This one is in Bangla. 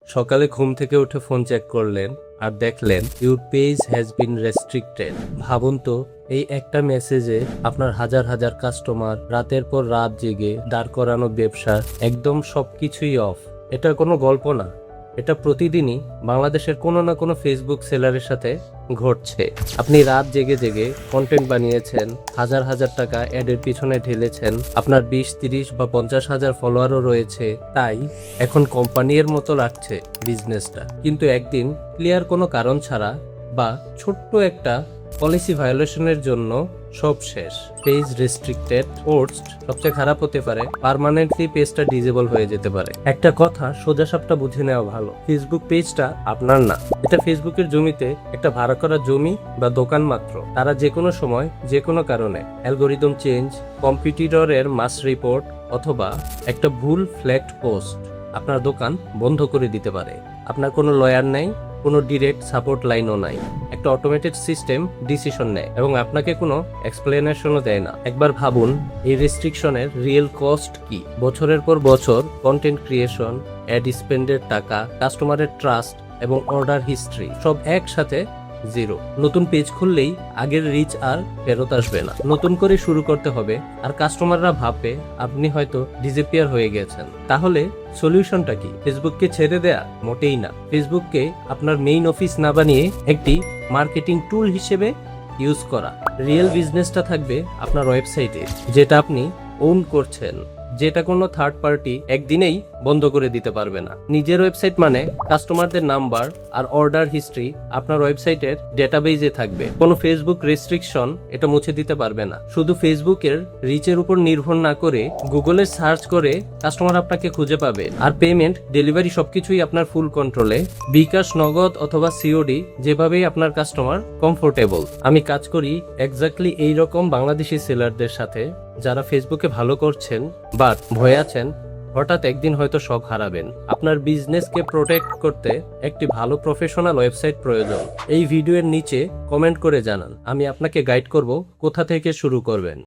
সকালে ঘুম থেকে উঠে ফোন চেক করলেন আর দেখলেন your page has been restricted. ভাবুন তো, এই একটা মেসেজে আপনার হাজার হাজার কাস্টমার, রাতের পর রাত জেগে দাঁড় করানো ব্যবসা, একদম সবকিছুই অফ। এটা কোনো গল্প না, এটা প্রতিদিনই বাংলাদেশের কোনো না কোনো ফেসবুক সেলারের সাথে ঘটছে। আপনি রাত জেগে জেগে কন্টেন্ট বানিয়েছেন, হাজার হাজার টাকা অ্যাডের পিছনে ঢেলেছেন, আপনার 20, 30 বা 50 হাজার ফলোয়ারও রয়েছে, তাই এখন কোম্পানির মতো লাগছে বিজনেসটা। কিন্তু একদিন ক্লিয়ার কোনো কারণ ছাড়া বা ছোট্ট একটা পলিসি ভায়োলেশনের জন্য সব শেষ। পেজ রেস্ট্রিক্টেড, পোস্ট সবচেয়ে খারাপ হতে পারে, পার্মানেন্টলি পেজটা ডিজেবল হয়ে যেতে পারে। একটা কথা সোজা সাপটা বুঝে নেওয়া ভালো, ফেসবুক পেজটা আপনার না, এটা ফেসবুকের জমিতে একটা ভাড়া করা জমি বা দোকান মাত্র। তারা যে কোনো সময় যে কোনো কারণে অ্যালগোরিদম চেঞ্জ, কম্পিটিটরের মাস রিপোর্ট অথবা একটা ভুল ফ্ল্যাগড পোস্ট আপনার দোকান বন্ধ করে দিতে পারে। আপনার কোনো লয়ার নেই, কোনো ডিরেক্ট সাপোর্ট লাইনও নাই, একটা অটোমেটেড সিস্টেম ডিসিশন নেয় এবং আপনাকে কোনো এক্সপ্লেনেশনও দেয় না। একবার ভাবুন এই রেস্ট্রিকশনের রিয়েল কস্ট কি। বছরের পর বছর কন্টেন্ট ক্রিয়েশন, অ্যাড স্পেন্ডের টাকা, কাস্টমারের ট্রাস্ট এবং অর্ডার হিস্ট্রি সব একসাথে জিরো। নতুন পেজ খুললেই আগের রিচ আর ফেরত আসবে না, নতুন করে শুরু করতে হবে। আর কাস্টমাররা ভাববে আপনি হয়তো ডিসঅ্যাপিয়ার হয়ে গেছেন। তাহলে সলিউশনটা কি? ফেসবুককে ছেড়ে দেয়া? মোটেই না। ফেসবুককে আপনার মেইন অফিস না বানিয়ে একটি মার্কেটিং টুল হিসেবে ইউজ করা। রিয়েল বিজনেসটা থাকবে আপনার ওয়েবসাইটে, যেটা আপনি ওন করছেন, যেটা কোনো থার্ড পার্টি একদিনেই বন্ধ করে দিতে পারবে না। নিজের ওয়েবসাইট মানে কাস্টমারদের নাম্বার আর অর্ডার হিস্ট্রি আপনার ওয়েবসাইটের ডেটাবেজে থাকবে। কোনো ফেসবুক রেস্ট্রিকশন এটা মুছে দিতে পারবে না। শুধু ফেসবুকের রিচের উপর নির্ভর না করে গুগলে সার্চ করে কাস্টমার আপনাকে খুঁজে পাবে। আর পেমেন্ট, ডেলিভারি সবকিছুই আপনার ফুল কন্ট্রোলে। বিকাশ, নগদ অথবা সিওডি, যেভাবেই আপনার কাস্টমার কমফোর্টেবল। আমি কাজ করি এক্স্যাক্টলি এইরকম বাংলাদেশি সেলারদের সাথে, যারা ফেসবুকে ভালো করছেন বাট ভয়ে আছেন হঠাৎ একদিন হয়তো সব হারাবেন। আপনার বিজনেসকে প্রোটেক্ট করতে একটি ভালো প্রফেশনাল ওয়েবসাইট প্রয়োজন। এই ভিডিওর নিচে কমেন্ট করে জানান, আমি আপনাকে গাইড করব কোথা থেকে শুরু করবেন।